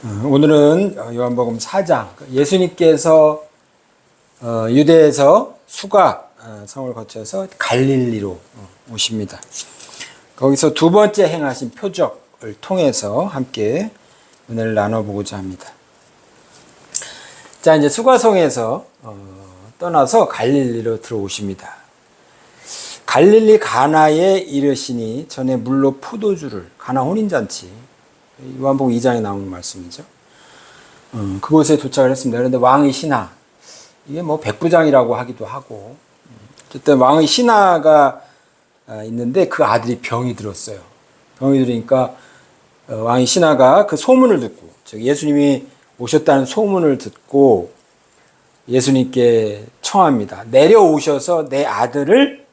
오늘은 요한복음 4장, 예수님께서 유대에서 수가 성을 거쳐서 갈릴리로 오십니다. 거기서 두 번째 행하신 표적을 통해서 함께 은혜를 나눠보고자 합니다. 자, 이제 수가성에서 떠나서 갈릴리로 들어오십니다. 갈릴리 가나에 이르시니 전에 물로 포도주를, 가나 혼인잔치, 요한복음 2장에 나오는 말씀이죠. 그곳에 도착을 했습니다. 그런데 왕의 신하, 이게 뭐 백부장이라고 하기도 하고, 어쨌든 왕의 신하가 있는데 그 아들이 병이 들었어요. 병이 들으니까 왕의 신하가 그 소문을 듣고, 즉 예수님이 오셨다는 소문을 듣고 예수님께 청합니다. 내려오셔서 내 아들의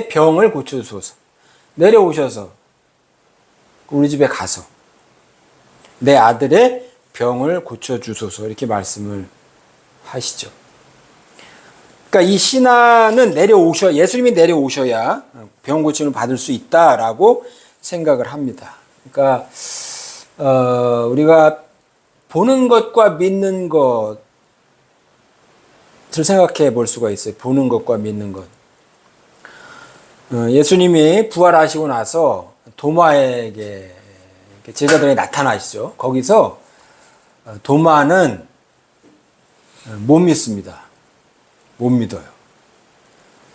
병을 고쳐주소서. 내려오셔서 우리 집에 가서 내 아들의 병을 고쳐주소서, 이렇게 말씀을 하시죠. 그러니까 이 신하는 예수님이 내려오셔야 병 고침을 받을 수 있다라고 생각을 합니다. 그러니까 우리가 보는 것과 믿는 것을 생각해 볼 수가 있어요. 보는 것과 믿는 것. 예수님이 부활하시고 나서 도마에게 제자들이 나타나시죠. 거기서 도마는 못 믿습니다. 못 믿어요.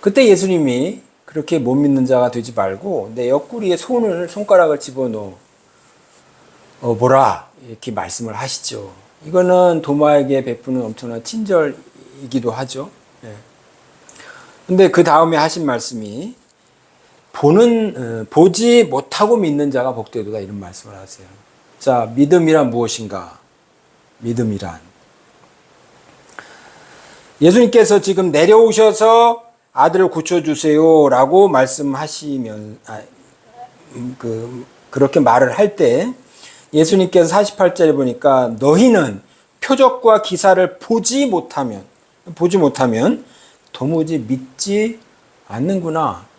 그때 예수님이 그렇게 못 믿는 자가 되지 말고 내 옆구리에 손가락을 집어넣어 보라, 이렇게 말씀을 하시죠. 이거는 도마에게 베푸는 엄청난 친절이기도 하죠. 근데 그 다음에 하신 말씀이 보지 못하고 믿는 자가 복되도다, 이런 말씀을 하세요. 자, 믿음이란 무엇인가? 믿음이란 예수님께서 지금 내려오셔서 아들을 고쳐주세요라고 말씀하시면 그렇게 말을 할 때 예수님께서 48절에 보니까 너희는 표적과 기사를 보지 못하면 도무지 믿지 않는구나.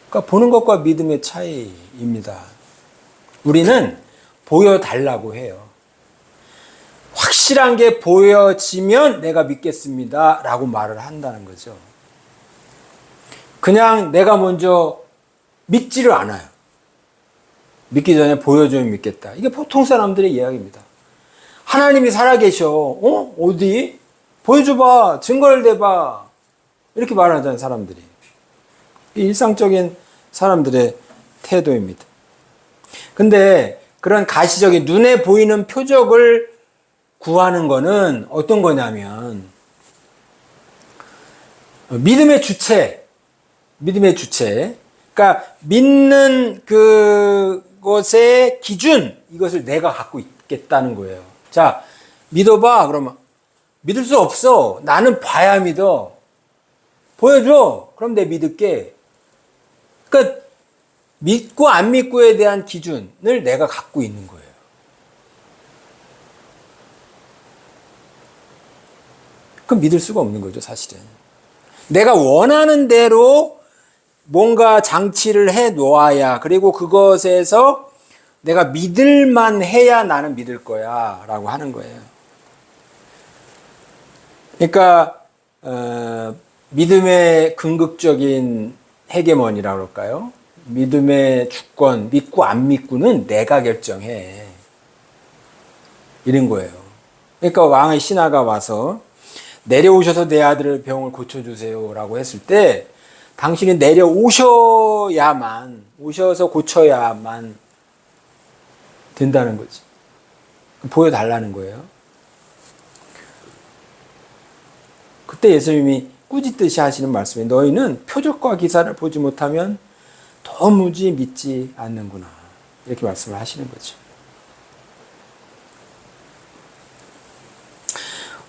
그러니까 보는 것과 믿음의 차이입니다. 우리는 보여달라고 해요. 확실한 게 보여지면 내가 믿겠습니다 라고 말을 한다는 거죠. 그냥 내가 먼저 믿지를 않아요. 믿기 전에 보여주면 믿겠다. 이게 보통 사람들의 이야기입니다. 하나님이 살아계셔. 어디? 보여줘봐. 증거를 대봐. 이렇게 말하잖아요, 사람들이. 일상적인 사람들의 태도입니다. 근데 그런 가시적인 눈에 보이는 표적을 구하는 거는 어떤 거냐면 믿음의 주체. 그러니까 믿는 그것의 기준, 이것을 내가 갖고 있겠다는 거예요. 자, 믿어봐. 그러면 믿을 수 없어. 나는 봐야 믿어. 보여줘. 그럼 내가 믿을게. 그러니까 믿고 안 믿고에 대한 기준을 내가 갖고 있는 거예요. 그럼 믿을 수가 없는 거죠, 사실은. 내가 원하는 대로 뭔가 장치를 해 놓아야, 그리고 그것에서 내가 믿을만 해야 나는 믿을 거야 라고 하는 거예요. 그러니까 믿음의 궁극적인 헤게모니라고 그럴까요? 믿음의 주권, 믿고 안 믿고는 내가 결정해, 이런 거예요. 그러니까 왕의 신하가 와서 내려오셔서 내 아들의 병을 고쳐주세요 라고 했을 때 당신이 오셔서 고쳐야만 된다는 거지. 보여달라는 거예요. 그때 예수님이 꾸짖듯이 하시는 말씀이 너희는 표적과 기사를 보지 못하면 도무지 믿지 않는구나, 이렇게 말씀을 하시는 거죠.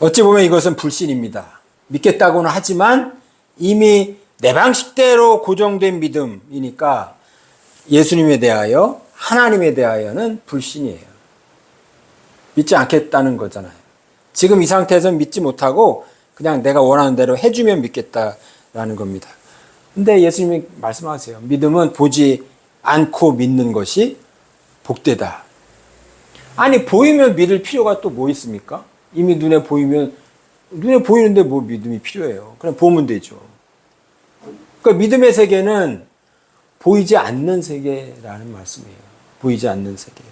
어찌 보면 이것은 불신입니다. 믿겠다고는 하지만 이미 내 방식대로 고정된 믿음이니까 예수님에 대하여, 하나님에 대하여는 불신이에요. 믿지 않겠다는 거잖아요. 지금 이 상태에서는 믿지 못하고 그냥 내가 원하는 대로 해주면 믿겠다라는 겁니다. 근데 예수님이 말씀하세요. 믿음은 보지 않고 믿는 것이 복되다. 아니, 보이면 믿을 필요가 또 뭐 있습니까? 이미 눈에 보이는데 뭐 믿음이 필요해요. 그냥 보면 되죠. 그러니까 믿음의 세계는 보이지 않는 세계라는 말씀이에요. 보이지 않는 세계.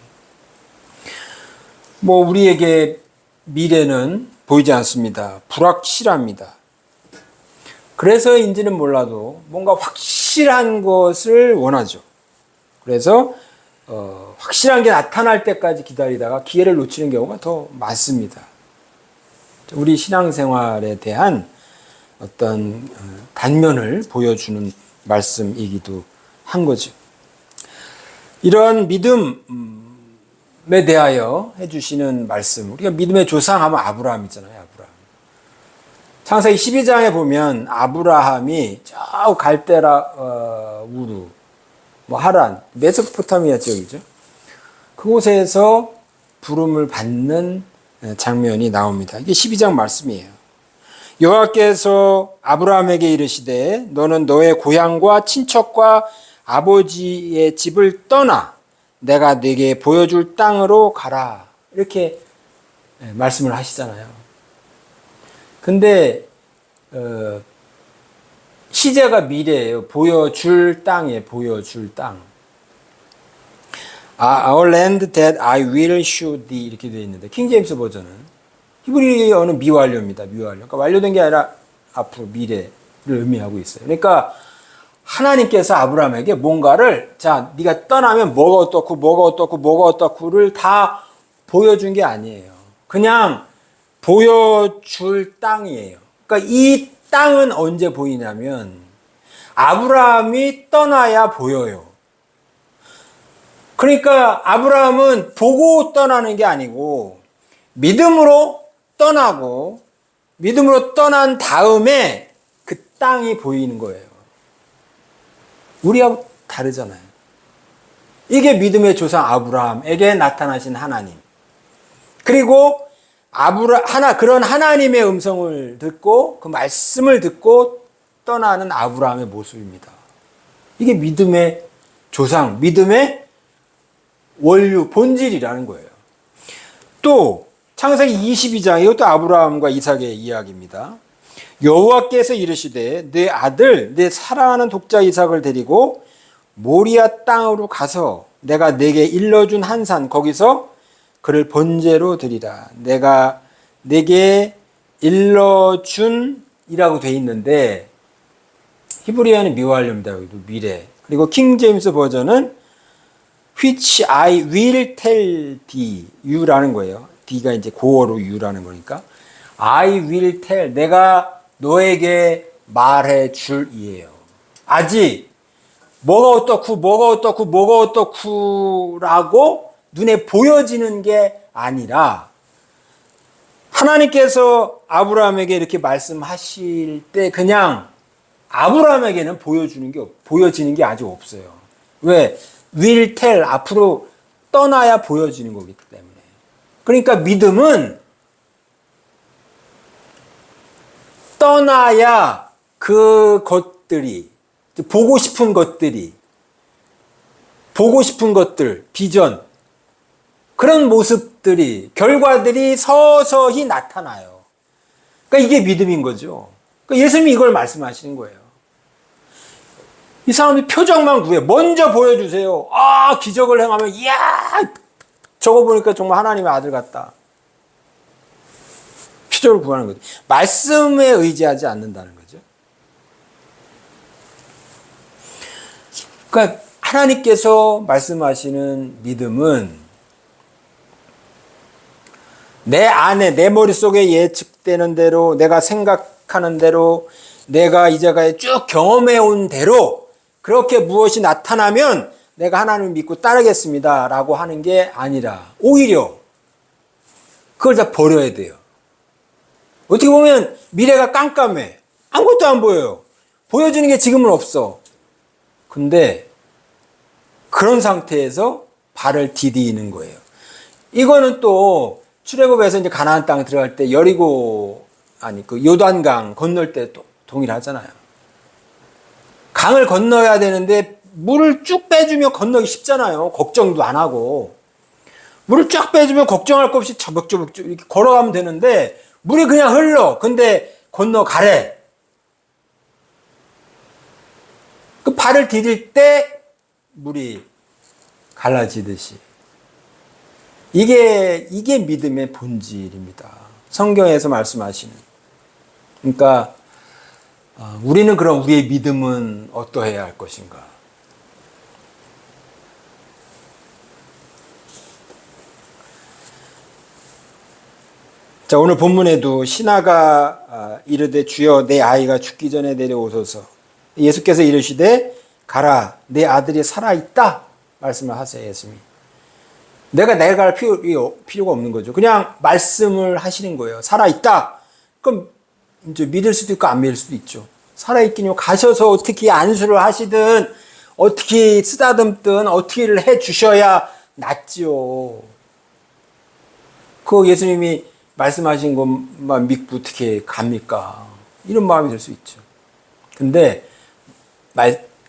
뭐 우리에게 미래는 보이지 않습니다. 불확실합니다. 그래서인지는 몰라도 뭔가 확실한 것을 원하죠. 그래서 확실한 게 나타날 때까지 기다리다가 기회를 놓치는 경우가 더 많습니다. 우리 신앙생활에 대한 어떤 단면을 보여주는 말씀이기도 한 거죠. 이런 믿음에 대하여 해주시는 말씀, 우리가 믿음의 조상하면 아브라함이잖아요. 아브라함. 창세기 12장에 보면 아브라함이 저 갈대라 우르, 뭐 하란, 메소포타미아 지역이죠. 그곳에서 부름을 받는 장면이 나옵니다. 이게 12장 말씀이에요. 여호와께서 아브라함에게 이르시되 너는 너의 고향과 친척과 아버지의 집을 떠나 내가 네게 보여줄 땅으로 가라. 이렇게 말씀을 하시잖아요. 근데 시제가 미래예요. 보여줄 땅이에요. 보여줄 땅. Our land that I will show thee 이렇게 되어 있는데 킹제임스 버전은 히브리어는 미완료입니다. 미완료. 그러니까 완료된 게 아니라 앞으로 미래를 의미하고 있어요. 그러니까 하나님께서 아브라함에게 뭔가를 자 네가 떠나면 뭐가 어떻고 뭐가 어떻고 뭐가 어떻고를 다 보여준 게 아니에요. 그냥 보여줄 땅이에요. 그러니까 이 땅은 언제 보이냐면 아브라함이 떠나야 보여요. 그러니까 아브라함은 보고 떠나는 게 아니고 믿음으로 떠나고 믿음으로 떠난 다음에 그 땅이 보이는 거예요. 우리하고 다르잖아요. 이게 믿음의 조상 아브라함에게 나타나신 하나님. 그리고 그런 하나님의 음성을 듣고 그 말씀을 듣고 떠나는 아브라함의 모습입니다. 이게 믿음의 조상, 믿음의 원류, 본질이라는 거예요. 또 창세기 22장, 이것도 아브라함과 이삭의 이야기입니다. 여호와께서 이르시되 내 아들, 내 사랑하는 독자 이삭을 데리고 모리아 땅으로 가서 내가 네게 일러준 한 산, 거기서 그를 번제로 드리라. 내가 네게 일러준 이라고 돼 있는데 히브리어는 미완료입니다. 여기도 미래. 그리고 킹제임스 버전은 which I will tell thee, you라는 거예요. D가 이제 고어로 you라는 거니까 I will tell, 내가 너에게 말해 줄 이에요. 아직 뭐가 어떻고 뭐가 어떻고 뭐가 어떻고라고 눈에 보여지는 게 아니라 하나님께서 아브라함에게 이렇게 말씀하실 때 그냥 아브라함에게는 보여지는 게 아직 없어요. 왜? will tell, 앞으로 떠나야 보여지는 거기 때문에. 그러니까 믿음은 떠나야 그 것들이, 보고 싶은 것들, 비전, 그런 모습들이, 결과들이 서서히 나타나요. 그러니까 이게 믿음인 거죠. 그러니까 예수님이 이걸 말씀하시는 거예요. 이 사람이 표정만 구해. 먼저 보여주세요. 아, 기적을 행하면, 이야! 저거 보니까 정말 하나님의 아들 같다. 표적을 구하는 거죠. 말씀에 의지하지 않는다는 거죠. 그러니까 하나님께서 말씀하시는 믿음은 내 안에, 내 머릿속에 예측되는 대로, 내가 생각하는 대로, 내가 이제까지 쭉 경험해 온 대로 그렇게 무엇이 나타나면 내가 하나님을 믿고 따르겠습니다 라고 하는 게 아니라 오히려 그걸 다 버려야 돼요. 어떻게 보면 미래가 깜깜해. 아무것도 안 보여요. 보여지는 게 지금은 없어. 근데 그런 상태에서 발을 디디는 거예요. 이거는 또 출애굽에서 이제 가나안 땅 들어갈 때 그 요단강 건널 때 또 동일하잖아요. 강을 건너야 되는데 물을 쭉 빼주면 건너기 쉽잖아요. 걱정도 안 하고. 물을 쫙 빼주면 걱정할 것 없이 저벅저벅 이렇게 걸어가면 되는데 물이 그냥 흘러. 근데 건너가래. 그 발을 디딜 때 물이 갈라지듯이. 이게 믿음의 본질입니다. 성경에서 말씀하시는. 그러니까 우리는 그럼 우리의 믿음은 어떠해야 할 것인가? 자, 오늘 본문에도 신하가 이르되 주여 내 아이가 죽기 전에 내려오소서. 예수께서 이르시되 가라 내 아들이 살아있다 말씀을 하세요. 예수님이. 내가 갈 필요가 없는 거죠. 그냥 말씀을 하시는 거예요. 살아있다. 그럼 이제 믿을 수도 있고 안 믿을 수도 있죠. 살아있긴요. 가셔서 어떻게 안수를 하시든 어떻게 쓰다듬든 어떻게를 해 주셔야 낫지요. 그 예수님이 말씀하신 것만 믿고 어떻게 갑니까? 이런 마음이 들 수 있죠. 근데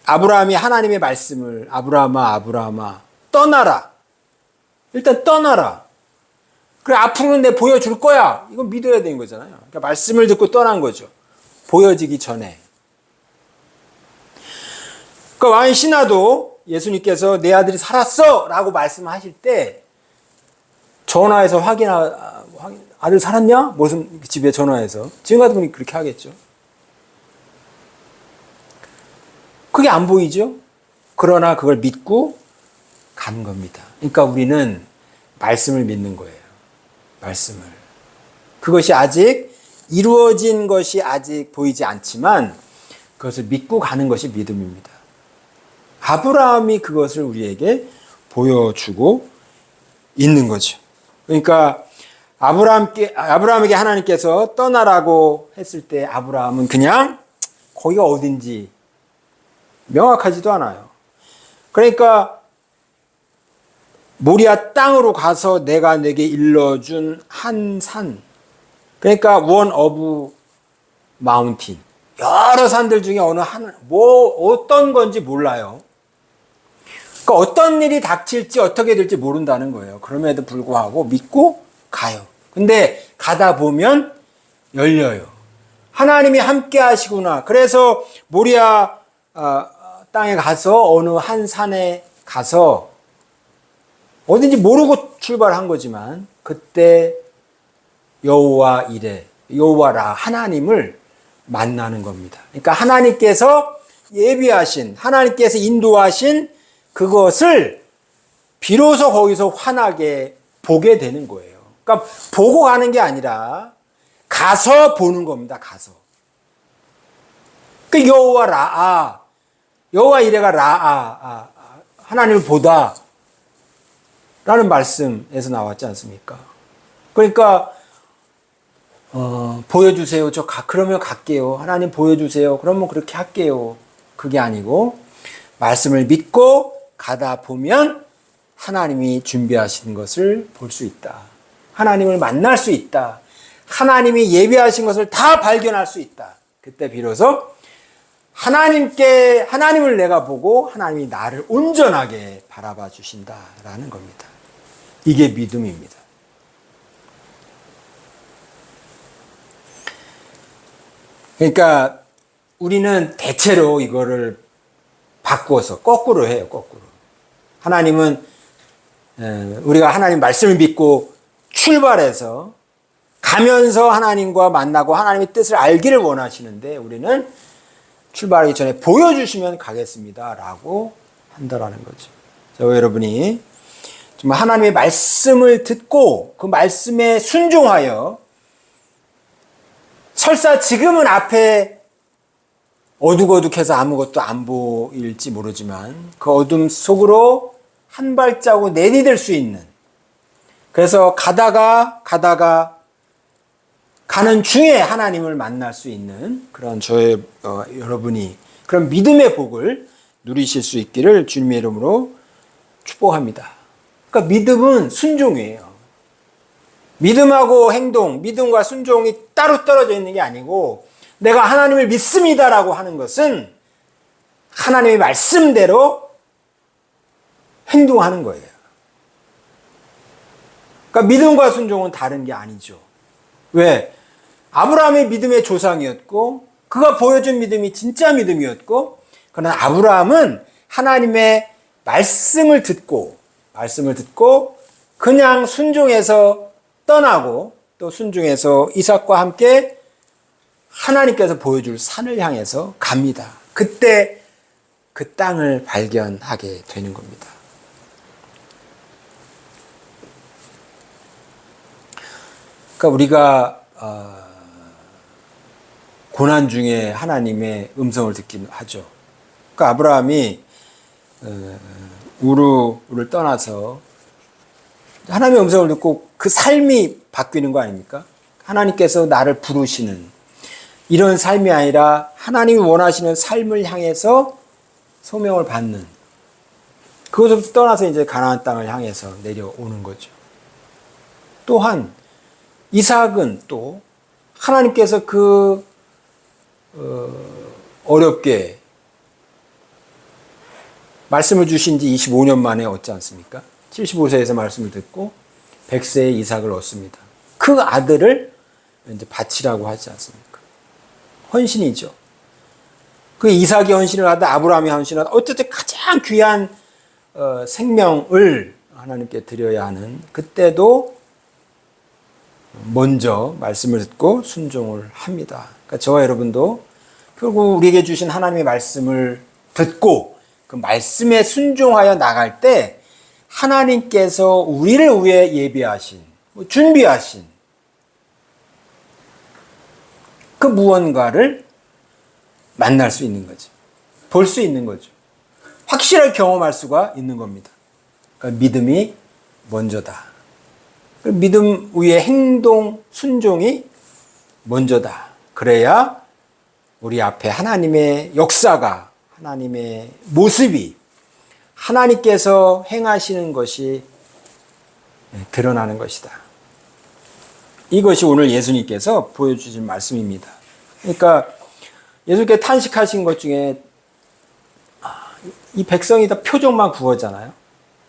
아브라함이 하나님의 말씀을 아브라함아 떠나라. 일단 떠나라. 그래 앞으로는 내 보여줄 거야. 이건 믿어야 되는 거잖아요. 그러니까 말씀을 듣고 떠난 거죠. 보여지기 전에. 그러니까 왕의 신하도 예수님께서 내 아들이 살았어 라고 말씀하실 때 전화해서 아들 살았냐? 무슨 집에 전화해서. 지금 같은 분이 그렇게 하겠죠. 그게 안 보이죠? 그러나 그걸 믿고 간 겁니다. 그러니까 우리는 말씀을 믿는 거예요. 말씀을. 그것이 아직 이루어진 것이 아직 보이지 않지만 그것을 믿고 가는 것이 믿음입니다. 아브라함이 그것을 우리에게 보여주고 있는 거죠. 그러니까 아브라함에게 하나님께서 떠나라고 했을 때 아브라함은 그냥 거기가 어딘지 명확하지도 않아요. 그러니까 모리아 땅으로 가서 내가 내게 일러준 한 산. 그러니까 one of mountain. 여러 산들 중에 어느 하나, 어떤 건지 몰라요. 그러니까 어떤 일이 닥칠지 어떻게 될지 모른다는 거예요. 그럼에도 불구하고 믿고 가요. 근데 가다 보면 열려요. 하나님이 함께 하시구나. 그래서 모리아 땅에 가서 어느 한 산에 가서 어딘지 모르고 출발한 거지만 그때 여호와라 하나님을 만나는 겁니다. 그러니까 하나님께서 예비하신 하나님께서 인도하신 그것을 비로소 거기서 환하게 보게 되는 거예요. 그러니까 보고 가는 게 아니라 가서 보는 겁니다. 가서. 그 여호와 이레가 하나님을 보다 라는 말씀에서 나왔지 않습니까? 그러니까 보여주세요. 그러면 갈게요. 하나님 보여주세요. 그러면 그렇게 할게요. 그게 아니고 말씀을 믿고 가다 보면 하나님이 준비하신 것을 볼 수 있다. 하나님을 만날 수 있다. 하나님이 예비하신 것을 다 발견할 수 있다. 그때 비로소 하나님을 내가 보고 하나님이 나를 온전하게 바라봐 주신다라는 겁니다. 이게 믿음입니다. 그러니까 우리는 대체로 이거를 바꿔서 거꾸로 해요. 거꾸로. 하나님은 우리가 하나님 말씀을 믿고 출발해서 가면서 하나님과 만나고 하나님의 뜻을 알기를 원하시는데 우리는 출발하기 전에 보여주시면 가겠습니다 라고 한다라는 거죠. 여러분이 정말 하나님의 말씀을 듣고 그 말씀에 순종하여 설사 지금은 앞에 어둑어둑해서 아무것도 안 보일지 모르지만 그 어둠 속으로 한 발자국 내디딜 수 있는, 그래서 가다가 가는 중에 하나님을 만날 수 있는 그런 여러분이 그런 믿음의 복을 누리실 수 있기를 주님의 이름으로 축복합니다. 그러니까 믿음은 순종이에요. 믿음하고 행동, 믿음과 순종이 따로 떨어져 있는 게 아니고 내가 하나님을 믿습니다라고 하는 것은 하나님의 말씀대로 행동하는 거예요. 그러니까 믿음과 순종은 다른 게 아니죠. 왜? 아브라함의 믿음의 조상이었고 그가 보여준 믿음이 진짜 믿음이었고, 그러나 아브라함은 하나님의 말씀을 듣고 그냥 순종해서 떠나고 또 순종해서 이삭과 함께 하나님께서 보여줄 산을 향해서 갑니다. 그때 그 땅을 발견하게 되는 겁니다. 그러니까 우리가 고난 중에 하나님의 음성을 듣긴 하죠. 그러니까 아브라함이 우르를 떠나서 하나님의 음성을 듣고 그 삶이 바뀌는 거 아닙니까? 하나님께서 나를 부르시는 이런 삶이 아니라 하나님이 원하시는 삶을 향해서 소명을 받는, 그것부터 떠나서 이제 가나안 땅을 향해서 내려오는 거죠. 또한 이삭은 또 하나님께서 어렵게 말씀을 주신 지 25년 만에 얻지 않습니까? 75세에서 말씀을 듣고 100세에 이삭을 얻습니다. 그 아들을 이제 바치라고 하지 않습니까? 헌신이죠. 그 이삭이 헌신을 하다 아브라함이 헌신을 하다 어쨌든 가장 귀한 생명을 하나님께 드려야 하는, 그때도 먼저 말씀을 듣고 순종을 합니다. 그러니까 저와 여러분도 결국 우리에게 주신 하나님의 말씀을 듣고 그 말씀에 순종하여 나갈 때 하나님께서 우리를 위해 예비하신, 준비하신 그 무언가를 만날 수 있는 거죠. 볼 수 있는 거죠. 확실하게 경험할 수가 있는 겁니다. 그러니까 믿음이 먼저다. 믿음 위에 행동, 순종이 먼저다. 그래야 우리 앞에 하나님의 역사가, 하나님의 모습이, 하나님께서 행하시는 것이 드러나는 것이다. 이것이 오늘 예수님께서 보여주신 말씀입니다. 그러니까 예수님께 탄식하신 것 중에 이 백성이 다 표적만 구하잖아요.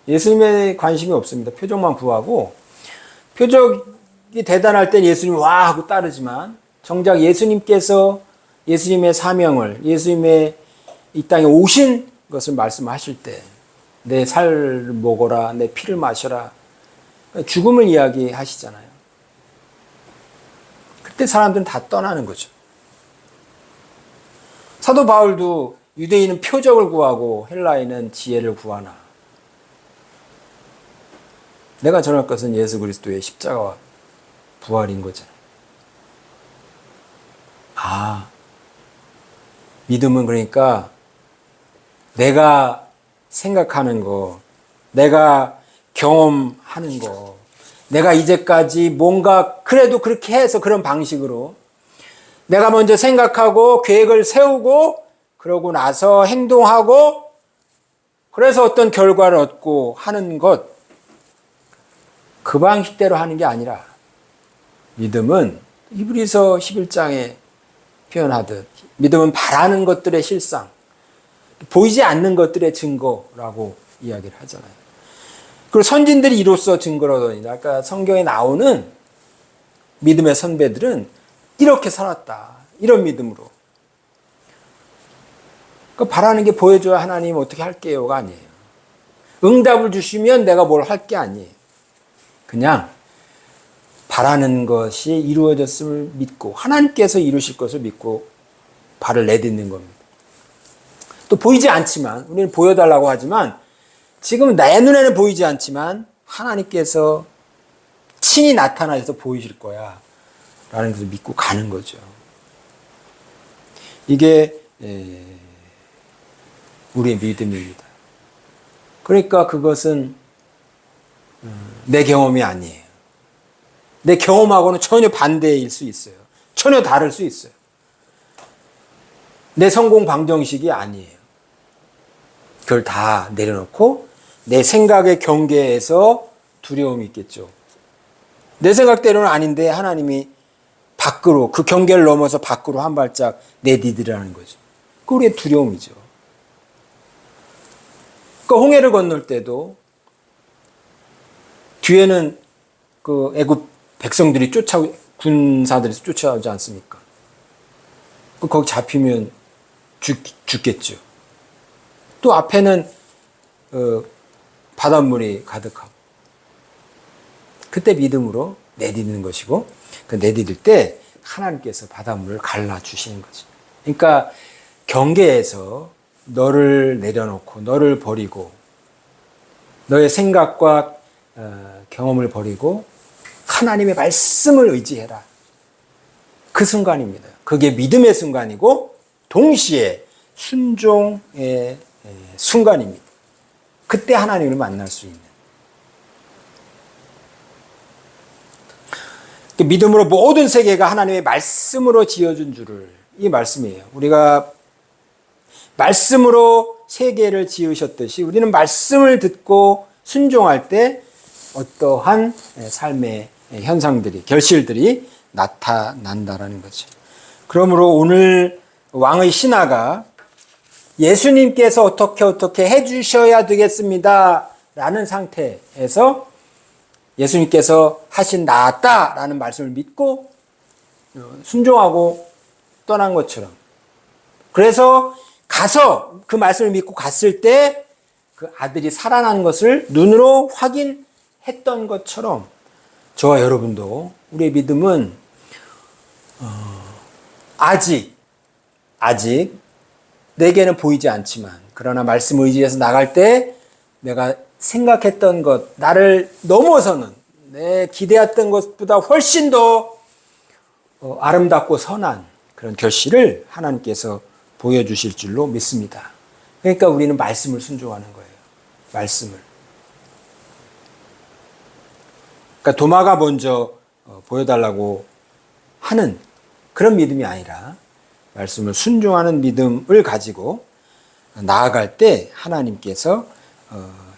예수님에 관심이 없습니다. 표적만 구하고, 표적이 대단할 땐 예수님 와 하고 따르지만 정작 예수님께서 예수님의 사명을, 예수님의 이 땅에 오신 것을 말씀하실 때 내 살을 먹어라, 내 피를 마셔라, 죽음을 이야기하시잖아요. 그때 사람들은 다 떠나는 거죠. 사도 바울도 유대인은 표적을 구하고 헬라인은 지혜를 구하나, 내가 전할 것은 예수 그리스도의 십자가와 부활인 거잖아요. 믿음은 그러니까 내가 생각하는 거, 내가 경험하는 거, 내가 이제까지 뭔가 그래도 그렇게 해서 그런 방식으로 내가 먼저 생각하고 계획을 세우고 그러고 나서 행동하고 그래서 어떤 결과를 얻고 하는 것, 그 방식대로 하는 게 아니라 믿음은 히브리서 11장에 표현하듯 믿음은 바라는 것들의 실상, 보이지 않는 것들의 증거라고 이야기를 하잖아요. 그리고 선진들이 이로써 증거를 얻으니라. 아까 성경에 나오는 믿음의 선배들은 이렇게 살았다. 이런 믿음으로. 바라는 게 보여줘야 하나님 어떻게 할게요가 아니에요. 응답을 주시면 내가 뭘 할 게 아니에요. 그냥 바라는 것이 이루어졌음을 믿고 하나님께서 이루실 것을 믿고 발을 내딛는 겁니다. 또 보이지 않지만, 우리는 보여달라고 하지만 지금 내 눈에는 보이지 않지만 하나님께서 친히 나타나셔서 보이실 거야 라는 것을 믿고 가는 거죠. 이게 우리의 믿음입니다. 그러니까 그것은 내 경험이 아니에요. 내 경험하고는 전혀 반대일 수 있어요. 전혀 다를 수 있어요. 내 성공 방정식이 아니에요. 그걸 다 내려놓고 내 생각의 경계에서 두려움이 있겠죠. 내 생각대로는 아닌데 하나님이 밖으로, 그 경계를 넘어서 밖으로 한 발짝 내디디라는 거죠. 그게 우리의 두려움이죠. 그러니까 홍해를 건널 때도 뒤에는 그 애굽 백성들이 군사들이 쫓아오지 않습니까? 거기 잡히면 죽겠죠. 또 앞에는 바닷물이 가득하고 그때 믿음으로 내딛는 것이고 그 내딛을 때 하나님께서 바닷물을 갈라주시는 거죠. 그러니까 경계에서 너를 내려놓고 너를 버리고 너의 생각과 경험을 버리고 하나님의 말씀을 의지해라. 그 순간입니다. 그게 믿음의 순간이고 동시에 순종의 순간입니다. 그때 하나님을 만날 수 있는. 믿음으로 모든 세계가 하나님의 말씀으로 지어준 줄을 이 말씀이에요. 우리가 말씀으로 세계를 지으셨듯이 우리는 말씀을 듣고 순종할 때 어떠한 삶의 현상들이, 결실들이 나타난다라는 거죠. 그러므로 오늘 왕의 신하가 예수님께서 어떻게 해주셔야 되겠습니다 라는 상태에서 예수님께서 하신 나았다라는 말씀을 믿고 순종하고 떠난 것처럼, 그래서 가서 그 말씀을 믿고 갔을 때 그 아들이 살아난 것을 눈으로 확인했던 것처럼 저와 여러분도 우리의 믿음은 아직 내게는 보이지 않지만 그러나 말씀을 의지해서 나갈 때 내가 생각했던 것, 나를 넘어서는 내 기대했던 것보다 훨씬 더 아름답고 선한 그런 결실을 하나님께서 보여주실 줄로 믿습니다. 그러니까 우리는 말씀을 순종하는 거예요. 말씀을. 그러니까 도마가 먼저 보여달라고 하는 그런 믿음이 아니라 말씀을 순종하는 믿음을 가지고 나아갈 때 하나님께서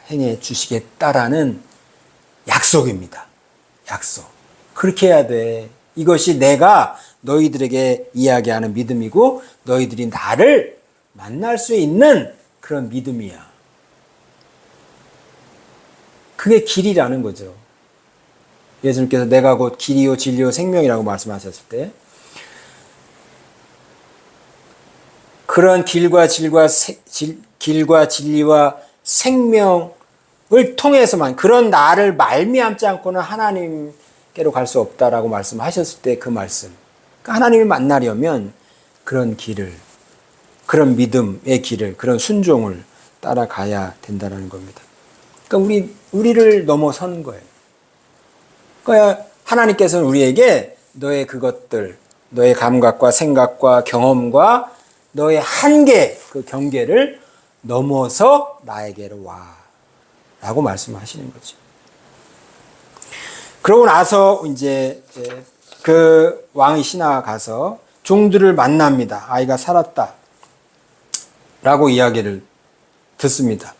행해 주시겠다라는 약속입니다. 약속. 그렇게 해야 돼. 이것이 내가 너희들에게 이야기하는 믿음이고 너희들이 나를 만날 수 있는 그런 믿음이야. 그게 길이라는 거죠. 예수님께서 내가 곧 길이요 진리요 생명이라고 말씀하셨을 때 그런 길과 진리와 생명을 통해서만, 그런 나를 말미암지 않고는 하나님께로 갈 수 없다라고 말씀하셨을 때 그 말씀, 그러니까 하나님을 만나려면 그런 길을, 그런 믿음의 길을, 그런 순종을 따라가야 된다는 겁니다. 그러니까 우리를 넘어서는 거예요. 그러니까 하나님께서는 우리에게 너의 그것들, 너의 감각과 생각과 경험과 너의 한계, 그 경계를 넘어서 나에게로 와 라고 말씀하시는 거죠. 그러고 나서 이제 그 왕의 신하가 가서 종들을 만납니다. 아이가 살았다 라고 이야기를 듣습니다.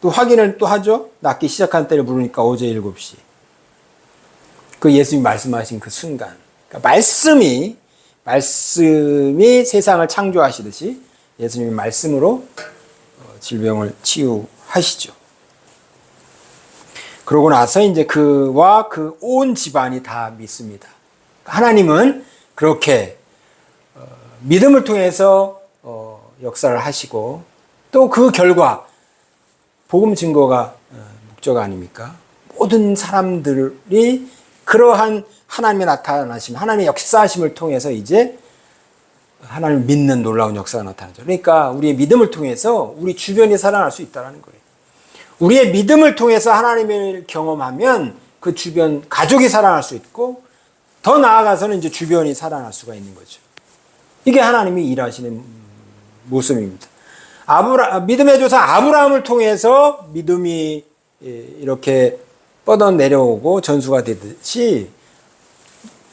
또 확인을 또 하죠. 낫기 시작한 때를 물으니까 어제 7시. 그 예수님이 말씀하신 그 순간, 그러니까 말씀이 세상을 창조하시듯이 예수님이 말씀으로 질병을 치유하시죠. 그러고 나서 이제 그와 그 온 집안이 다 믿습니다. 하나님은 그렇게 믿음을 통해서 역사를 하시고 또 그 결과 복음 증거가 목적 아닙니까? 모든 사람들이 그러한 하나님의 나타나심, 하나님의 역사하심을 통해서 이제 하나님을 믿는 놀라운 역사가 나타나죠. 그러니까 우리의 믿음을 통해서 우리 주변이 살아날 수 있다는 거예요. 우리의 믿음을 통해서 하나님을 경험하면 그 주변 가족이 살아날 수 있고 더 나아가서는 이제 주변이 살아날 수가 있는 거죠. 이게 하나님이 일하시는 모습입니다. 믿음의 조상 아브라함을 통해서 믿음이 이렇게 뻗어 내려오고 전수가 되듯이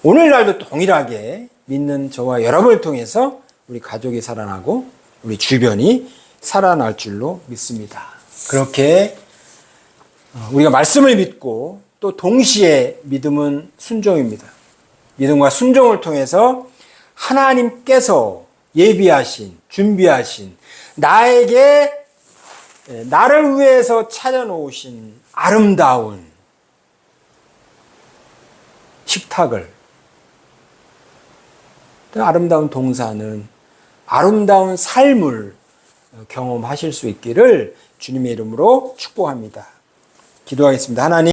오늘날도 동일하게 믿는 저와 여러분을 통해서 우리 가족이 살아나고 우리 주변이 살아날 줄로 믿습니다. 그렇게 우리가 말씀을 믿고 또 동시에 믿음은 순종입니다. 믿음과 순종을 통해서 하나님께서 예비하신, 준비하신, 나를 위해서 차려놓으신 아름다운 식탁을, 아름다운 동산은 아름다운 삶을 경험하실 수 있기를 주님의 이름으로 축복합니다. 기도하겠습니다. 하나님,